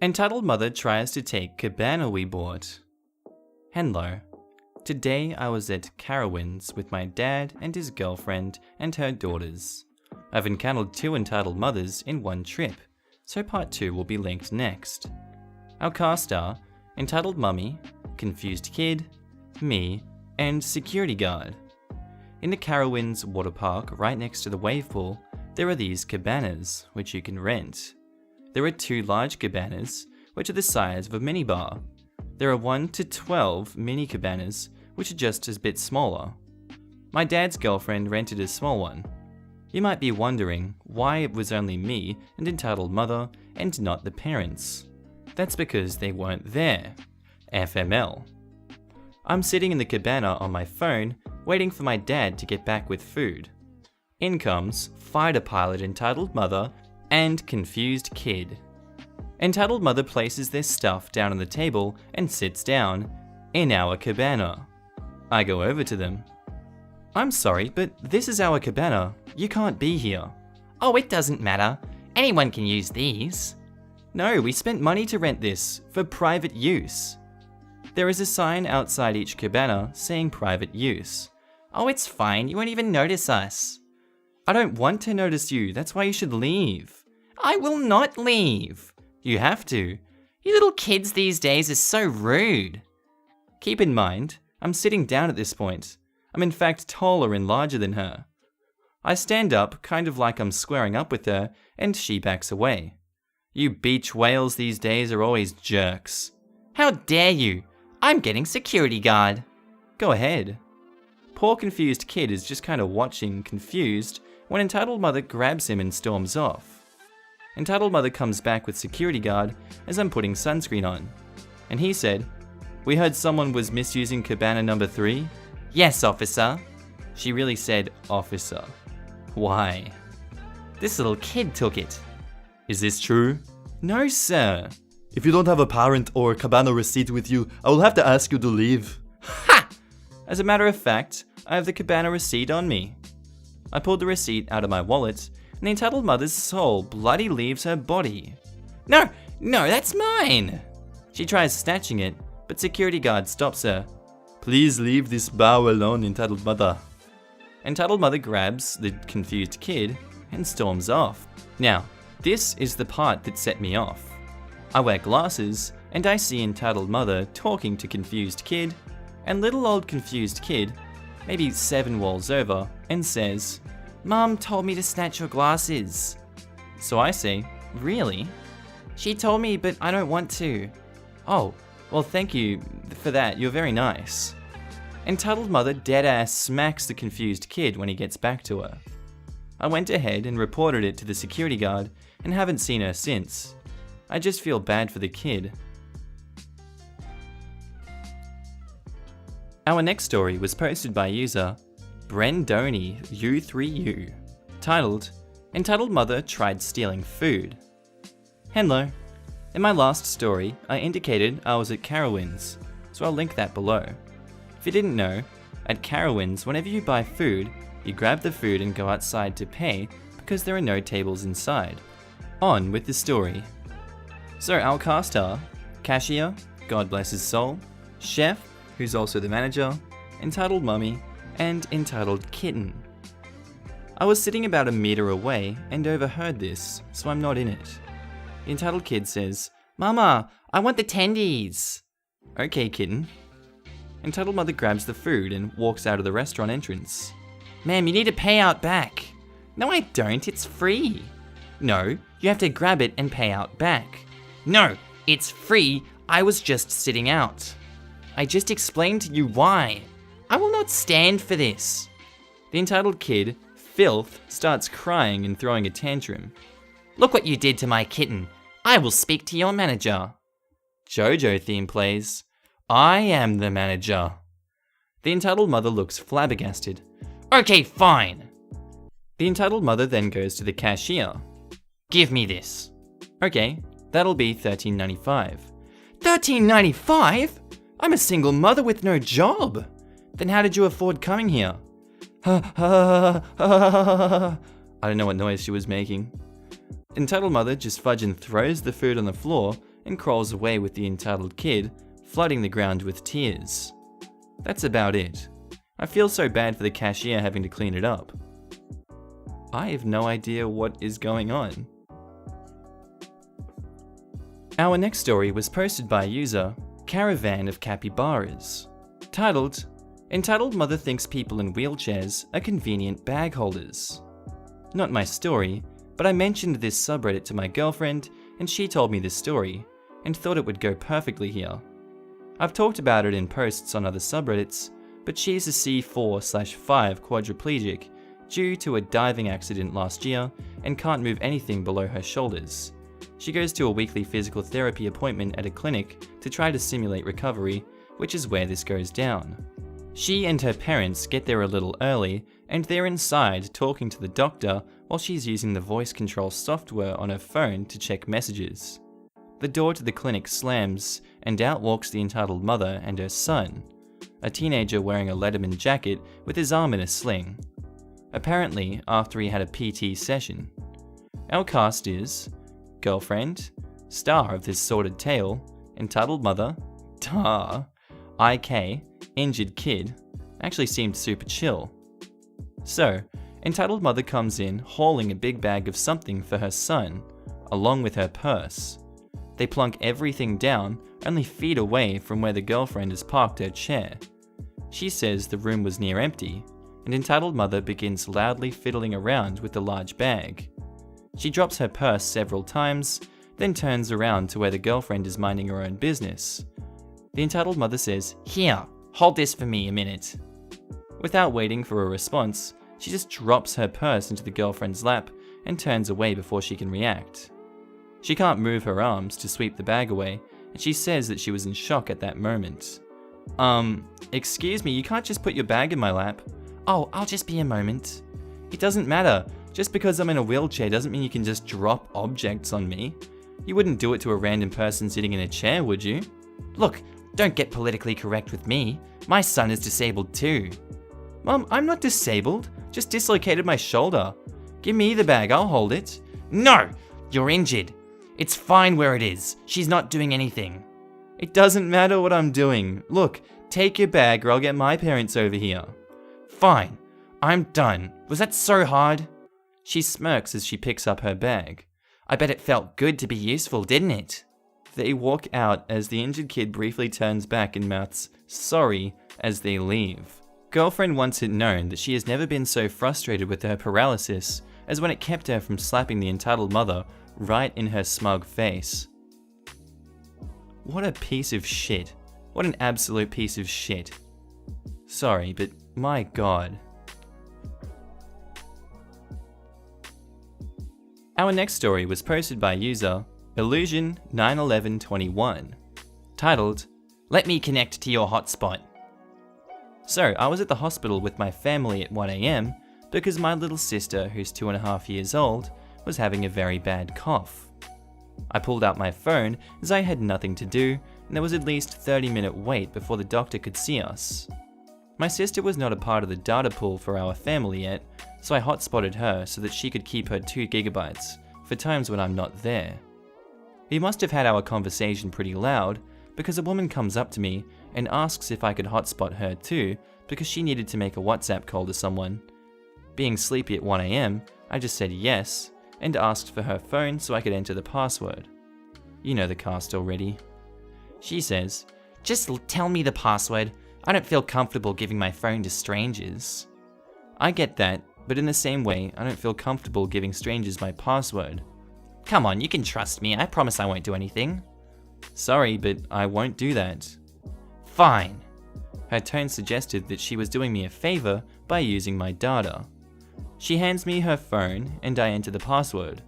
Entitled mother tries to take cabana we bought. Hello. Today I was at Carowinds with my dad and his girlfriend and her daughters. I've encountered 2 entitled mothers in one trip, so part 2 will be linked next. Our cast are entitled mummy, confused kid, me, and security guard. In the Carowinds water park right next to the wave pool, there are these cabanas, which you can rent. There are 2 large cabanas, which are the size of a minibar. There are 1 to 12 mini cabanas, which are just a bit smaller. My dad's girlfriend rented a small one. You might be wondering why it was only me and entitled mother and not the parents. That's because they weren't there. FML. I'm sitting in the cabana on my phone, waiting for my dad to get back with food. In comes fighter pilot entitled mother and confused kid. Entitled mother places their stuff down on the table and sits down in our cabana. I go over to them. I'm sorry, but this is our cabana. You can't be here. Oh, it doesn't matter. Anyone can use these. No, we spent money to rent this for private use. There is a sign outside each cabana saying private use. Oh, it's fine. You won't even notice us. I don't want to notice you. That's why you should leave. I will not leave. You have to. You little kids these days are so rude. Keep in mind, I'm sitting down at this point. I'm in fact taller and larger than her. I stand up, kind of like I'm squaring up with her, and she backs away. You beach whales these days are always jerks. How dare you? I'm getting security guard. Go ahead. Poor confused kid is just kind of watching, confused, when entitled mother grabs him and storms off. Entitled mother comes back with security guard as I'm putting sunscreen on. And he said, "We heard someone was misusing cabana number 3? Yes, officer." She really said officer. Why? This little kid took it. Is this true? No, sir. If you don't have a parent or cabana receipt with you, I will have to ask you to leave. Ha! As a matter of fact, I have the cabana receipt on me. I pulled the receipt out of my wallet, and the entitled mother's soul bloody leaves her body. No, that's mine. She tries snatching it, but security guard stops her. Please leave this bow alone, entitled mother. Entitled mother grabs the confused kid and storms off. Now, this is the part that set me off. I wear glasses, and I see entitled mother talking to confused kid, and little old confused kid, maybe 7 walls over, and says, "Mom told me to snatch your glasses." So I say, "Really?" "She told me, but I don't want to." "Oh, well thank you for that, you're very nice." Entitled mother deadass smacks the confused kid when he gets back to her. I went ahead and reported it to the security guard and haven't seen her since. I just feel bad for the kid. Our next story was posted by user Brendoni U3U, titled, Entitled Mother Tried Stealing Food. Hello. In my last story, I indicated I was at Carowinds, so I'll link that below. If you didn't know, at Carowinds, whenever you buy food, you grab the food and go outside to pay because there are no tables inside. On with the story. So our cast are cashier, God bless his soul, chef, who's also the manager, entitled mummy, and entitled kitten. I was sitting about a meter away and overheard this, so I'm not in it. The entitled kid says, "Mama, I want the tendies." "Okay, kitten." Entitled mother grabs the food and walks out of the restaurant entrance. "Ma'am, you need to pay out back." "No, I don't, it's free." "No, you have to grab it and pay out back." "No, it's free, I was just sitting out." "I just explained to you why. I will not stand for this." The entitled kid, Filth, starts crying and throwing a tantrum. "Look what you did to my kitten. I will speak to your manager." JoJo theme plays. I am the manager. The entitled mother looks flabbergasted. "Okay, fine." The entitled mother then goes to the cashier. "Give me this." "Okay, that'll be $13.95. $13.95? I'm a single mother with no job. Then how did you afford coming here?" I don't know what noise she was making. Entitled mother just fudging throws the food on the floor and crawls away with the entitled kid, flooding the ground with tears. That's about it. I feel so bad for the cashier having to clean it up. I have no idea what is going on. Our next story was posted by user Caravan of Capybaras, titled, Entitled Mother Thinks People in Wheelchairs Are Convenient Bag Holders. Not my story, but I mentioned this subreddit to my girlfriend and she told me this story and thought it would go perfectly here. I've talked about it in posts on other subreddits, but she's a C4/5 quadriplegic due to a diving accident last year and can't move anything below her shoulders. She goes to a weekly physical therapy appointment at a clinic to try to simulate recovery, which is where this goes down. She and her parents get there a little early and they're inside talking to the doctor while she's using the voice control software on her phone to check messages. The door to the clinic slams and out walks the entitled mother and her son, a teenager wearing a Letterman jacket with his arm in a sling. Apparently after he had a PT session. Our cast is girlfriend, star of this sordid tale, entitled mother, IK, injured kid, actually seemed super chill. So, entitled mother comes in hauling a big bag of something for her son, along with her purse. They plunk everything down only feet away from where the girlfriend has parked her chair. She says the room was near empty, and entitled mother begins loudly fiddling around with the large bag. She drops her purse several times, then turns around to where the girlfriend is minding her own business. The entitled mother says, Here, hold this for me a minute. Without waiting for a response, she just drops her purse into the girlfriend's lap and turns away before she can react. She can't move her arms to sweep the bag away, and she says that she was in shock at that moment. Excuse me, you can't just put your bag in my lap. Oh, I'll just be a moment. It doesn't matter. Just because I'm in a wheelchair doesn't mean you can just drop objects on me. You wouldn't do it to a random person sitting in a chair, would you? Look, don't get politically correct with me. My son is disabled too. Mum, I'm not disabled. Just dislocated my shoulder. Give me the bag, I'll hold it. No, you're injured. It's fine where it is. She's not doing anything. It doesn't matter what I'm doing. Look, take your bag or I'll get my parents over here. Fine, I'm done. Was that so hard? She smirks as she picks up her bag. I bet it felt good to be useful, didn't it? They walk out as the injured kid briefly turns back and mouths, sorry, as they leave. Girlfriend wants it known that she has never been so frustrated with her paralysis as when it kept her from slapping the entitled mother right in her smug face. What a piece of shit. What an absolute piece of shit. Sorry, but my god. Our next story was posted by user Illusion91121, titled, Let me connect to your hotspot. So, I was at the hospital with my family at 1 AM because my little sister, who's 2.5 years old, was having a very bad cough. I pulled out my phone as I had nothing to do, and there was at least 30-minute wait before the doctor could see us. My sister was not a part of the data pool for our family yet, so I hotspotted her so that she could keep her 2 gigabytes for times when I'm not there. We must have had our conversation pretty loud because a woman comes up to me and asks if I could hotspot her too because she needed to make a WhatsApp call to someone. Being sleepy at 1 AM, I just said yes and asked for her phone so I could enter the password. You know the cast already. She says, Just tell me the password. I don't feel comfortable giving my phone to strangers. I get that, but in the same way, I don't feel comfortable giving strangers my password. Come on, you can trust me. I promise I won't do anything. Sorry, but I won't do that. Fine. Her tone suggested that she was doing me a favor by using my data. She hands me her phone and I enter the password.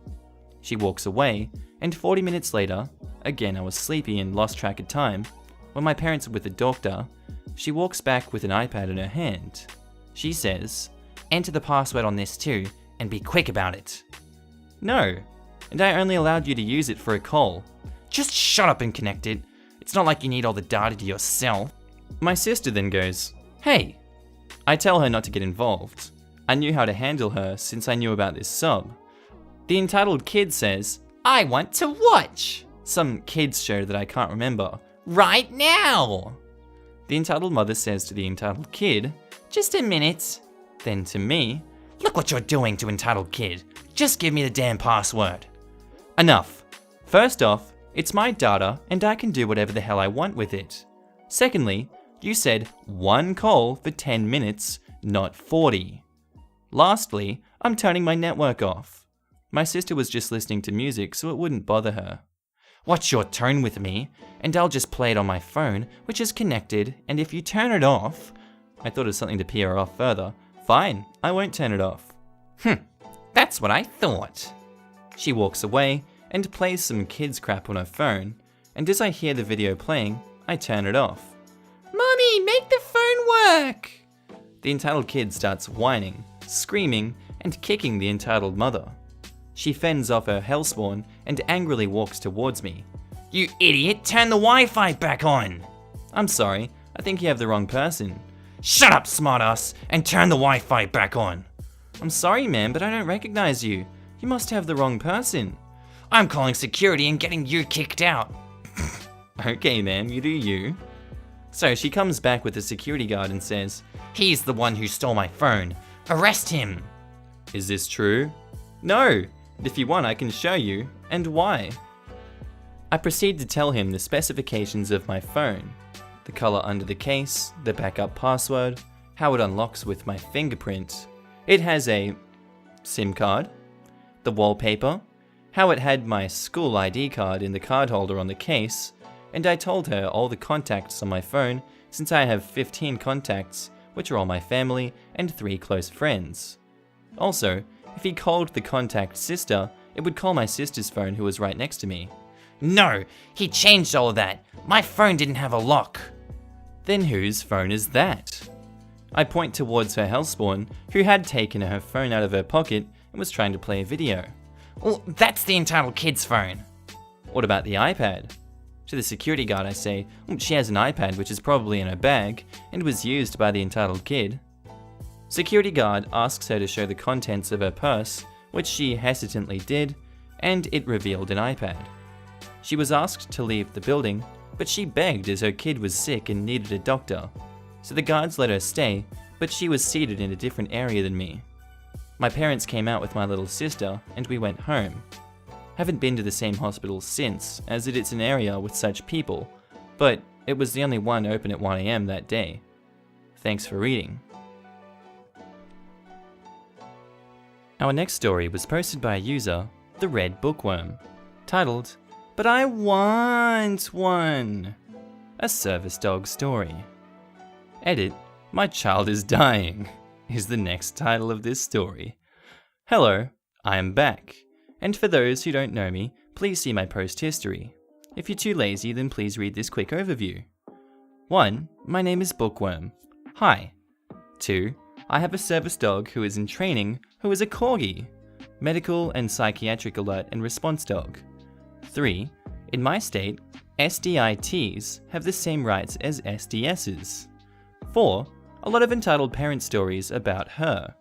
She walks away, and 40 minutes later, again I was sleepy and lost track of time, when my parents were with the doctor, she walks back with an iPad in her hand. She says, Enter the password on this too, and be quick about it. No, and I only allowed you to use it for a call. Just shut up and connect it. It's not like you need all the data to yourself. My sister then goes, Hey! I tell her not to get involved. I knew how to handle her since I knew about this sub. The entitled kid says, I want to watch! Some kids show that I can't remember. Right now! The entitled mother says to the entitled kid, Just a minute. then to me, Look what you're doing to entitled kid. Just give me the damn password. enough. First off, it's my data and I can do whatever the hell I want with it. Secondly, you said 1 call for 10 minutes, not 40. Lastly, I'm turning my network off. My sister was just listening to music so it wouldn't bother her. What's your tone with me? And I'll just play it on my phone, which is connected, and if you turn it off... I thought of something to pee her off further. Fine, I won't turn it off. That's what I thought. She walks away and plays some kids crap on her phone, and as I hear the video playing, I turn it off. Mommy, make the phone work! The entitled kid starts whining, screaming, and kicking the entitled mother. She fends off her hellspawn and angrily walks towards me. You idiot, turn the Wi-Fi back on! I'm sorry, I think you have the wrong person. Shut up, smartass, and turn the Wi-Fi back on. I'm sorry, man, but I don't recognize you. You must have the wrong person. I'm calling security and getting you kicked out. Okay, man, you do you. So she comes back with the security guard and says, He's the one who stole my phone. Arrest him. Is this true? No, but if you want, I can show you, and why. I proceed to tell him the specifications of my phone. The color under the case, the backup password, how it unlocks with my fingerprint. It has a SIM card, the wallpaper, how it had my school ID card in the card holder on the case, and I told her all the contacts on my phone since I have 15 contacts, which are all my family and 3 close friends. Also, if he called the contact sister, it would call my sister's phone who was right next to me. No, he changed all of that. My phone didn't have a lock. Then whose phone is that? I point towards her hellspawn, who had taken her phone out of her pocket and was trying to play a video. Well, that's the entitled kid's phone. What about the iPad? To the security guard I say, she has an iPad which is probably in her bag and was used by the entitled kid. Security guard asks her to show the contents of her purse, which she hesitantly did, and it revealed an iPad. She was asked to leave the building, but she begged as her kid was sick and needed a doctor. So the guards let her stay, but she was seated in a different area than me. My parents came out with my little sister and we went home. Haven't been to the same hospital since, as it's an area with such people, but it was the only one open at 1 AM that day. Thanks for reading. Our next story was posted by a user, The Red Bookworm, titled, But I Want One, a service dog story. Edit, My Child is Dying, is the next title of this story. Hello, I am back, and for those who don't know me, please see my post history. If you're too lazy, then please read this quick overview. 1. My name is Bookworm. Hi. 2. I have a service dog who is in training, who is a corgi. Medical and psychiatric alert and response dog. 3. In my state, SDITs have the same rights as SDSs. 4. A lot of entitled parent stories about her.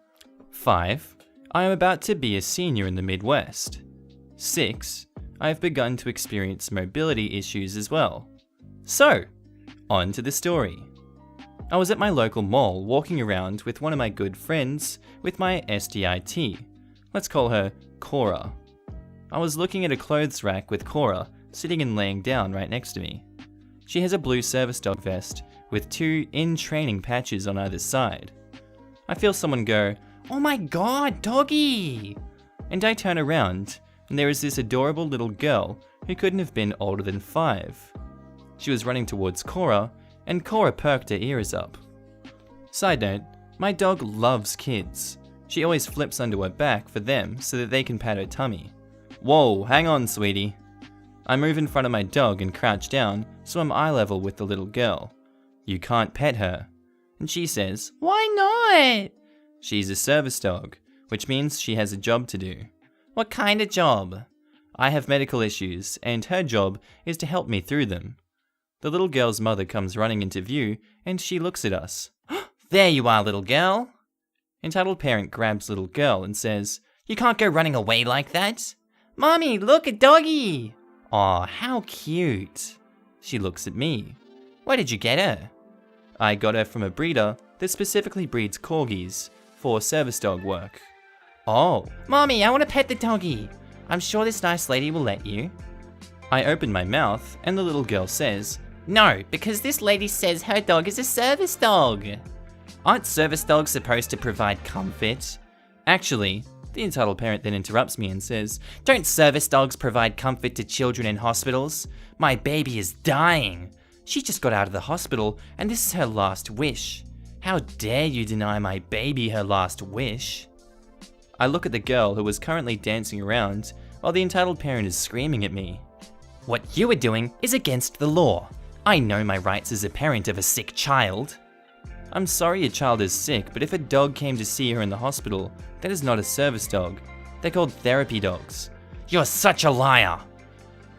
5. I am about to be a senior in the Midwest. 6. I have begun to experience mobility issues as well. So, on to the story. I was at my local mall walking around with one of my good friends with my SDIT. Let's call her Cora. I was looking at a clothes rack with Cora sitting and laying down right next to me. She has a blue service dog vest with 2 in-training patches on either side. I feel someone go, "Oh my god, doggy!" And I turn around, and there is this adorable little girl who couldn't have been older than 5. She was running towards Cora, and Cora perked her ears up. Side note, my dog loves kids. She always flips onto her back for them so that they can pat her tummy. Whoa, hang on, sweetie. I move in front of my dog and crouch down so I'm eye level with the little girl. You can't pet her. And she says, "Why not?" She's a service dog, which means she has a job to do. What kind of job? I have medical issues, and her job is to help me through them. The little girl's mother comes running into view, and she looks at us. There you are, little girl. Entitled parent grabs little girl and says, You can't go running away like that. Mommy, look, a doggy. Aw, how cute. She looks at me. Where did you get her? I got her from a breeder that specifically breeds corgis for service dog work. Oh, Mommy, I want to pet the doggy. I'm sure this nice lady will let you. I open my mouth and the little girl says, No, because this lady says her dog is a service dog. Aren't service dogs supposed to provide comfort? actually, the entitled parent then interrupts me and says, Don't service dogs provide comfort to children in hospitals? My baby is dying. She just got out of the hospital and this is her last wish. How dare you deny my baby her last wish? I look at the girl who was currently dancing around while the entitled parent is screaming at me. What you are doing is against the law. I know my rights as a parent of a sick child. I'm sorry your child is sick, but if a dog came to see her in the hospital, that is not a service dog. They're called therapy dogs. You're such a liar.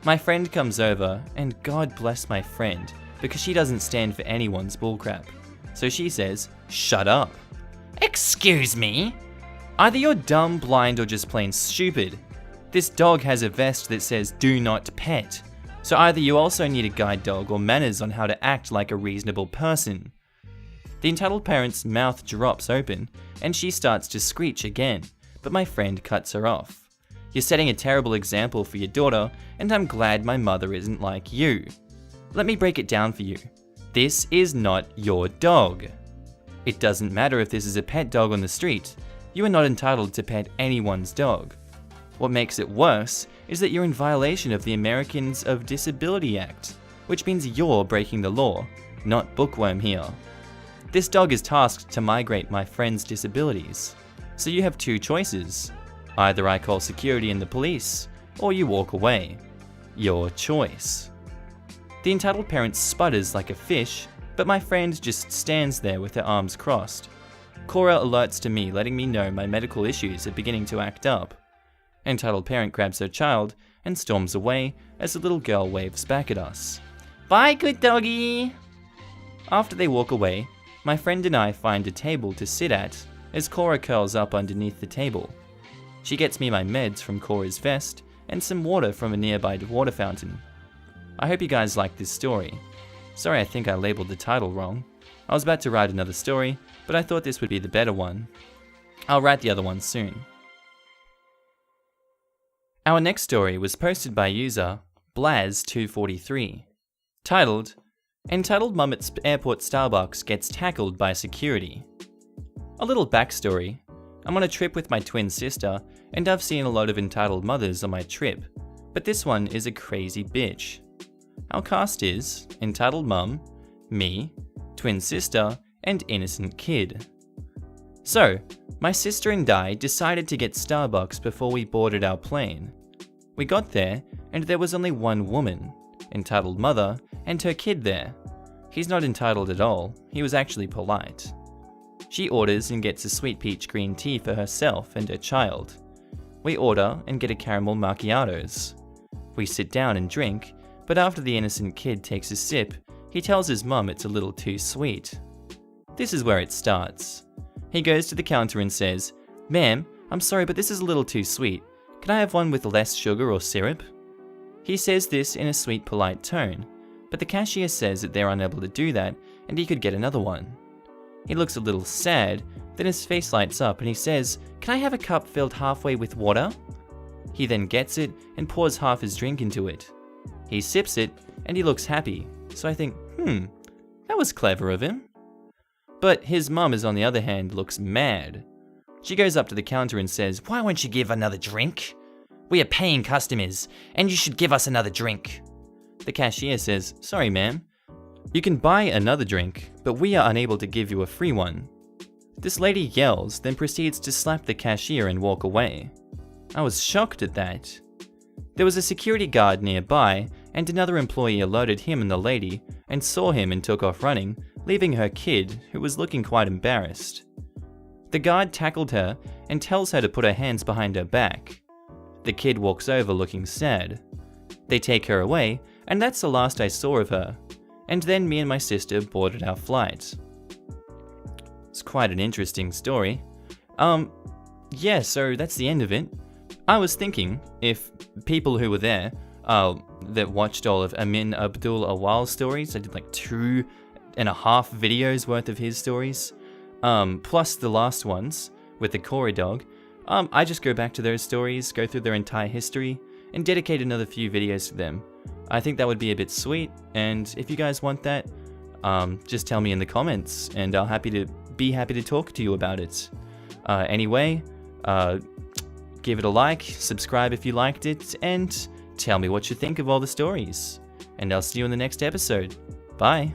My friend comes over, and God bless my friend, because she doesn't stand for anyone's bullcrap. So she says, shut up. Excuse me? Either you're dumb, blind, or just plain stupid. This dog has a vest that says do not pet. So either you also need a guide dog or manners on how to act like a reasonable person. The entitled parent's mouth drops open, and she starts to screech again, but my friend cuts her off. You're setting a terrible example for your daughter, and I'm glad my mother isn't like you. Let me break it down for you. This is not your dog. It doesn't matter if this is a pet dog on the street. You are not entitled to pet anyone's dog. What makes it worse is that you're in violation of the Americans of Disability Act, which means you're breaking the law, not Bookworm here. This dog is tasked to migrate my friend's disabilities, so you have two choices. Either I call security and the police, or you walk away. Your choice. The entitled parent sputters like a fish, but my friend just stands there with her arms crossed. Cora alerts to me, letting me know my medical issues are beginning to act up. Entitled parent grabs her child and storms away as the little girl waves back at us. Bye, good doggy. After they walk away, my friend and I find a table to sit at as Cora curls up underneath the table. She gets me my meds from Cora's vest and some water from a nearby water fountain. I hope you guys like this story. Sorry, I think I labeled the title wrong. I was about to write another story, but I thought this would be the better one. I'll write the other one soon. Our next story was posted by user Blaz243, titled, Entitled Mum at Airport Starbucks Gets Tackled by Security. A little backstory. I'm on a trip with my twin sister, and I've seen a lot of entitled mothers on my trip, but this one is a crazy bitch. Our cast is entitled mum, me, twin sister, and innocent kid. So, my sister and I decided to get Starbucks before we boarded our plane. We got there, and there was only one woman, entitled mother, and her kid there. He's not entitled at all, he was actually polite. She orders and gets a sweet peach green tea for herself and her child. We order and get a caramel macchiatos. We sit down and drink, but after the innocent kid takes a sip, he tells his mum it's a little too sweet. This is where it starts. He goes to the counter and says, "Ma'am, I'm sorry, but this is a little too sweet. Can I have one with less sugar or syrup?" He says this in a sweet, polite tone, but the cashier says that they're unable to do that and he could get another one. He looks a little sad, then his face lights up and he says, "Can I have a cup filled halfway with water?" He then gets it and pours half his drink into it. He sips it and he looks happy, so I think, that was clever of him. But his mum is on the other hand looks mad. She goes up to the counter and says, Why won't you give another drink? We are paying customers, and you should give us another drink. The cashier says, "Sorry ma'am, you can buy another drink, but we are unable to give you a free one." This lady yells, then proceeds to slap the cashier and walk away. I was shocked at that. There was a security guard nearby, and another employee alerted him and the lady, and saw him and took off running, leaving her kid, who was looking quite embarrassed. The guard tackled her and tells her to put her hands behind her back. The kid walks over looking sad. They take her away, and that's the last I saw of her. And then me and my sister boarded our flight. It's quite an interesting story. Yeah, so that's the end of it. I was thinking, if people who were there that watched all of Amin Abdul Awal's stories. I did like 2.5 videos worth of his stories, plus the last ones with the Kora dog. I just go back to those stories, go through their entire history, and dedicate another few videos to them. I think that would be a bit sweet, and if you guys want that, just tell me in the comments, and I'll be happy to talk to you about it. Anyway, give it a like, subscribe if you liked it, and tell me what you think of all the stories. And I'll see you in the next episode. Bye!